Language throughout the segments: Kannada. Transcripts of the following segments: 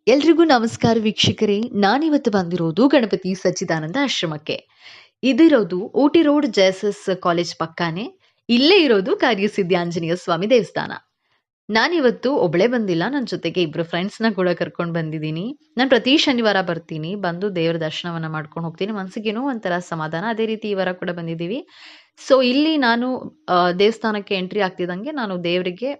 ಎಲ್ರಿಗೂ ನಮಸ್ಕಾರ ವೀಕ್ಷಕರೇ. ನಾನಿವತ್ತು ಬಂದಿರೋದು ಗಣಪತಿ ಸಚ್ಚಿದಾನಂದ ಆಶ್ರಮಕ್ಕೆ. ಇದಿರೋದು ಊಟಿ ರೋಡ್ ಜೆಎಸ್ಎಸ್ ಕಾಲೇಜ್ ಪಕ್ಕಾನೇ. ಇಲ್ಲೇ ಇರೋದು ಕಾರ್ಯಸಿದ್ಧಿ ಆಂಜನೇಯ ಸ್ವಾಮಿ ದೇವಸ್ಥಾನ. ನಾನಿವತ್ತು ಒಬ್ಳೇ ಬಂದಿಲ್ಲ, ನನ್ನ ಜೊತೆಗೆ ಇಬ್ರು ಫ್ರೆಂಡ್ಸ್ನ ಕೂಡ ಕರ್ಕೊಂಡು ಬಂದಿದ್ದೀನಿ. ನಾನು ಪ್ರತಿ ಶನಿವಾರ ಬರ್ತೀನಿ, ಬಂದು ದೇವ್ರ ದರ್ಶನವನ್ನ ಮಾಡ್ಕೊಂಡು ಹೋಗ್ತೀನಿ. ಮನ್ಸಿಗೇನೋ ಒಂಥರ ಸಮಾಧಾನ. ಅದೇ ರೀತಿ ಈ ವಾರ ಕೂಡ ಬಂದಿದ್ದೀವಿ. ಸೊ ಇಲ್ಲಿ ನಾನು ದೇವಸ್ಥಾನಕ್ಕೆ ಎಂಟ್ರಿ ಆಗ್ತಿದ್ದಂಗೆ ನಾನು ದೇವರಿಗೆ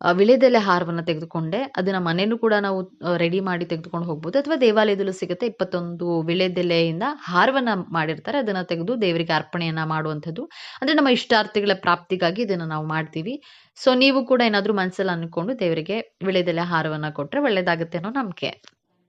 ವಿಳೆದೆಲೆ ಹಾರವನ್ನು ತೆಗೆದುಕೊಂಡೆ. ಅದನ್ನ ಮನೇಲೂ ಕೂಡ ನಾವು ರೆಡಿ ಮಾಡಿ ತೆಗೆದುಕೊಂಡು ಹೋಗ್ಬೋದು, ಅಥವಾ ದೇವಾಲಯದಲ್ಲೂ ಸಿಗುತ್ತೆ. 21 ವಿಳೆದೆಲೆಯಿಂದ ಹಾರವನ್ನ ಮಾಡಿರ್ತಾರೆ, ಅದನ್ನ ತೆಗೆದು ದೇವರಿಗೆ ಅರ್ಪಣೆಯನ್ನ ಮಾಡುವಂಥದ್ದು. ಅಂದ್ರೆ ನಮ್ಮ ಇಷ್ಟಾರ್ಥಗಳ ಪ್ರಾಪ್ತಿಗಾಗಿ ಇದನ್ನ ನಾವು ಮಾಡ್ತೀವಿ. ಸೊ ನೀವು ಕೂಡ ಏನಾದ್ರೂ ಮನಸ್ಸಲ್ಲಿ ಅನ್ಕೊಂಡು ದೇವರಿಗೆ ವಿಳೆದೆಲೆ ಹಾರವನ್ನ ಕೊಟ್ರೆ ಒಳ್ಳೇದಾಗುತ್ತೆ ಅನ್ನೋ ನಂಬಿಕೆ.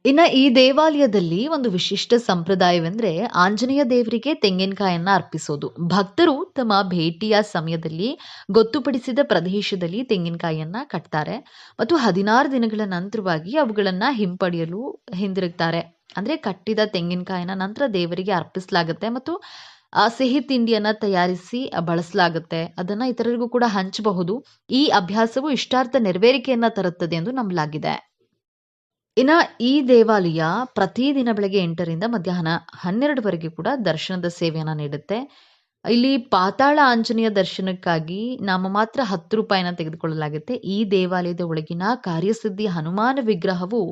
ಇನ್ನ ಈ ದೇವಾಲಯದಲ್ಲಿ ಒಂದು ವಿಶಿಷ್ಟ ಸಂಪ್ರದಾಯವೆಂದ್ರೆ ಆಂಜನೇಯ ದೇವರಿಗೆ ತೆಂಗಿನಕಾಯನ್ನ ಅರ್ಪಿಸೋದು. ಭಕ್ತರು ತಮ್ಮ ಭೇಟಿಯ ಸಮಯದಲ್ಲಿ ಗೊತ್ತುಪಡಿಸಿದ ಪ್ರದೇಶದಲ್ಲಿ ತೆಂಗಿನಕಾಯಿಯನ್ನ ಕಟ್ತಾರೆ ಮತ್ತು 16 ದಿನಗಳ ನಂತರವಾಗಿ ಅವುಗಳನ್ನ ಹಿಂಪಡೆಯಲು ಹಿಂದಿರುಗ್ತಾರೆ. ಅಂದ್ರೆ ಕಟ್ಟಿದ ತೆಂಗಿನಕಾಯಿನ ನಂತರ ದೇವರಿಗೆ ಅರ್ಪಿಸಲಾಗುತ್ತೆ ಮತ್ತು ಸಿಹಿ ತಿಂಡಿಯನ್ನ ತಯಾರಿಸಿ ಬಳಸಲಾಗುತ್ತೆ. ಅದನ್ನ ಇತರರಿಗೂ ಕೂಡ ಹಂಚಬಹುದು. ಈ ಅಭ್ಯಾಸವು ಇಷ್ಟಾರ್ಥ ನೆರವೇರಿಕೆಯನ್ನ ತರುತ್ತದೆ ಎಂದು ನಂಬಲಾಗಿದೆ. ಇನ್ನ ಈ ದೇವಾಲಯ ಪ್ರತಿದಿನ ಬೆಳಗ್ಗೆ 8 ರಿಂದ ಮಧ್ಯಾಹ್ನ 12ವರೆಗೆ ಕೂಡ ದರ್ಶನದ ಸೇವೆಯನ್ನ ನೀಡುತ್ತೆ. ಇಲ್ಲಿ ಪಾತಾಳ ಆಂಜನೇಯ ದರ್ಶನಕ್ಕಾಗಿ ನಾಮಮಾತ್ರ ₹10 ತೆಗೆದುಕೊಳ್ಳಲಾಗುತ್ತೆ. ಈ ದೇವಾಲಯದ ಒಳಗಿನ ಕಾರ್ಯಸಿದ್ಧಿ ಹನುಮಾನ ವಿಗ್ರಹವು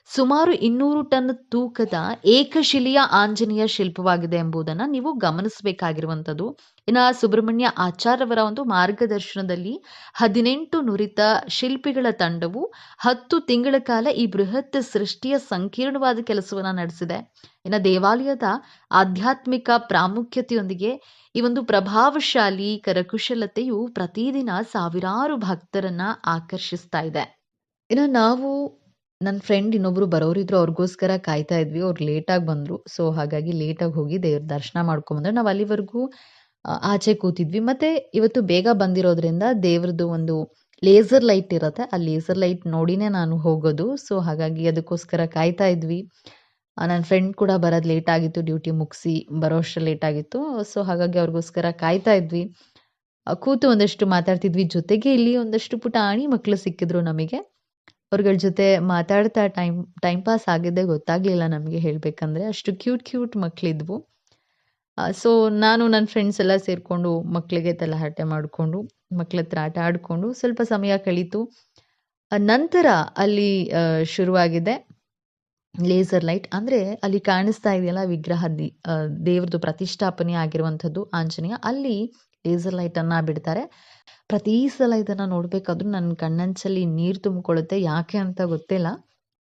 ಸುಮಾರು 200 ಟನ್ ತೂಕದ ಏಕಶಿಲೆಯ ಆಂಜನೇಯ ಶಿಲ್ಪವಾಗಿದೆ ಎಂಬುದನ್ನ ನೀವು ಗಮನಿಸಬೇಕಾಗಿರುವಂಥದ್ದು. ಇನ್ನು ಸುಬ್ರಹ್ಮಣ್ಯ ಆಚಾರ್ಯವರ ಒಂದು ಮಾರ್ಗದರ್ಶನದಲ್ಲಿ 18 ನುರಿತ ಶಿಲ್ಪಿಗಳ ತಂಡವು 10 ತಿಂಗಳ ಕಾಲ ಈ ಬೃಹತ್ ಸೃಷ್ಟಿಯ ಸಂಕೀರ್ಣವಾದ ಕೆಲಸವನ್ನ ನಡೆಸಿದೆ. ಇನ್ನು ದೇವಾಲಯದ ಆಧ್ಯಾತ್ಮಿಕ ಪ್ರಾಮುಖ್ಯತೆಯೊಂದಿಗೆ ಈ ಒಂದು ಪ್ರಭಾವಶಾಲಿ ಕರಕುಶಲತೆಯು ಪ್ರತಿದಿನ ಸಾವಿರಾರು ಭಕ್ತರನ್ನ ಆಕರ್ಷಿಸ್ತಾ ಇದೆ. ಇನ್ನು ನಾವು ನನ್ನ ಫ್ರೆಂಡ್ ಇನ್ನೊಬ್ರು ಬರೋರಿದ್ರು, ಅವ್ರಿಗೋಸ್ಕರ ಕಾಯ್ತಾ ಇದ್ವಿ. ಅವ್ರು ಲೇಟಾಗಿ ಬಂದ್ರು. ಸೊ ಹಾಗಾಗಿ ಲೇಟಾಗಿ ಹೋಗಿ ದೇವ್ರ ದರ್ಶನ ಮಾಡ್ಕೊಂಬಂದ್ರೆ ನಾವು ಅಲ್ಲಿವರೆಗೂ ಆಚೆ ಕೂತಿದ್ವಿ. ಮತ್ತೆ ಇವತ್ತು ಬೇಗ ಬಂದಿರೋದ್ರಿಂದ ದೇವ್ರದ್ದು ಒಂದು ಲೇಸರ್ ಲೈಟ್ ಇರುತ್ತೆ, ಆ ಲೇಸರ್ ಲೈಟ್ ನೋಡಿನೇ ನಾನು ಹೋಗೋದು. ಸೊ ಹಾಗಾಗಿ ಅದಕ್ಕೋಸ್ಕರ ಕಾಯ್ತಾ ಇದ್ವಿ. ನನ್ನ ಫ್ರೆಂಡ್ ಕೂಡ ಬರೋದು ಲೇಟ್ ಆಗಿತ್ತು, ಡ್ಯೂಟಿ ಮುಗಿಸಿ ಬರೋ ಅಷ್ಟು ಲೇಟ್ ಆಗಿತ್ತು. ಸೊ ಹಾಗಾಗಿ ಅವ್ರಿಗೋಸ್ಕರ ಕಾಯ್ತಾ ಇದ್ವಿ. ಕೂತು ಒಂದಷ್ಟು ಮಾತಾಡ್ತಿದ್ವಿ. ಜೊತೆಗೆ ಇಲ್ಲಿ ಒಂದಷ್ಟು ಪುಟಾಣಿ ಮಕ್ಕಳು ಸಿಕ್ಕಿದ್ರು ನಮಗೆ. ಅವ್ರಗಳ ಜೊತೆ ಮಾತಾಡ್ತಾ ಟೈಮ್ ಪಾಸ್ ಆಗಿದ್ದೇ ಗೊತ್ತಾಗ್ಲಿಲ್ಲ ನಮಗೆ ಹೇಳ್ಬೇಕಂದ್ರೆ. ಅಷ್ಟು ಕ್ಯೂಟ್ ಮಕ್ಕಳಿದ್ವು. ಸೊ ನಾನು ನನ್ನ ಫ್ರೆಂಡ್ಸ್ ಎಲ್ಲ ಸೇರ್ಕೊಂಡು ಮಕ್ಕಳಿಗೆ ತಲಹರಟೆ ಮಾಡಿಕೊಂಡು ಮಕ್ಕಳ ಹತ್ರ ಆಟ ಆಡಿಕೊಂಡು ಸ್ವಲ್ಪ ಸಮಯ ಕಳೀತು. ನಂತರ ಅಲ್ಲಿ ಶುರುವಾಗಿದೆ ಲೇಸರ್ ಲೈಟ್. ಅಂದ್ರೆ ಅಲ್ಲಿ ಕಾಣಿಸ್ತಾ ಇದೆಯಲ್ಲ ವಿಗ್ರಹ, ದೇವ್ರದ್ದು ಪ್ರತಿಷ್ಠಾಪನೆ ಆಗಿರುವಂಥದ್ದು ಆಂಜನೇಯ, ಅಲ್ಲಿ ಲೇಸರ್ ಲೈಟ್ ಅನ್ನ ಬಿಡ್ತಾರೆ. ಪ್ರತಿ ಸಲ ಇದನ್ನ ನೋಡ್ಬೇಕಾದ್ರೂ ನನ್ನ ಕಣ್ಣಂಚಲ್ಲಿ ನೀರು ತುಂಬಿಕೊಳ್ಳುತ್ತೆ. ಯಾಕೆ ಅಂತ ಗೊತ್ತಿಲ್ಲ.